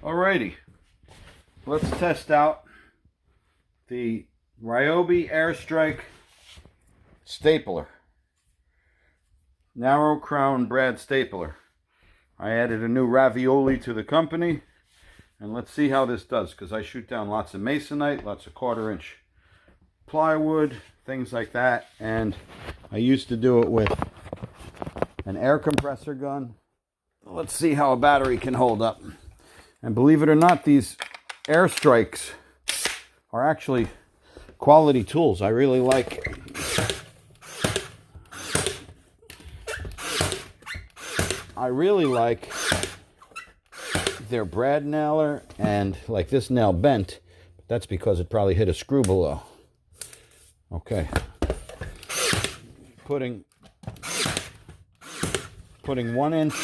Alrighty, let's test out the Ryobi airstrike stapler. Narrow crown brad stapler. I added a new ravioli to the company, and let's see how this does, because I shoot down lots of masonite, lots of 1/4 inch plywood, things like that, and I used to do it with an air compressor gun. Let's see how a battery can hold up. And believe it or not, these airstrikes are actually quality tools. I really like their brad nailer, and like this nail bent, but that's because it probably hit a screw below. Okay. Putting 1 inch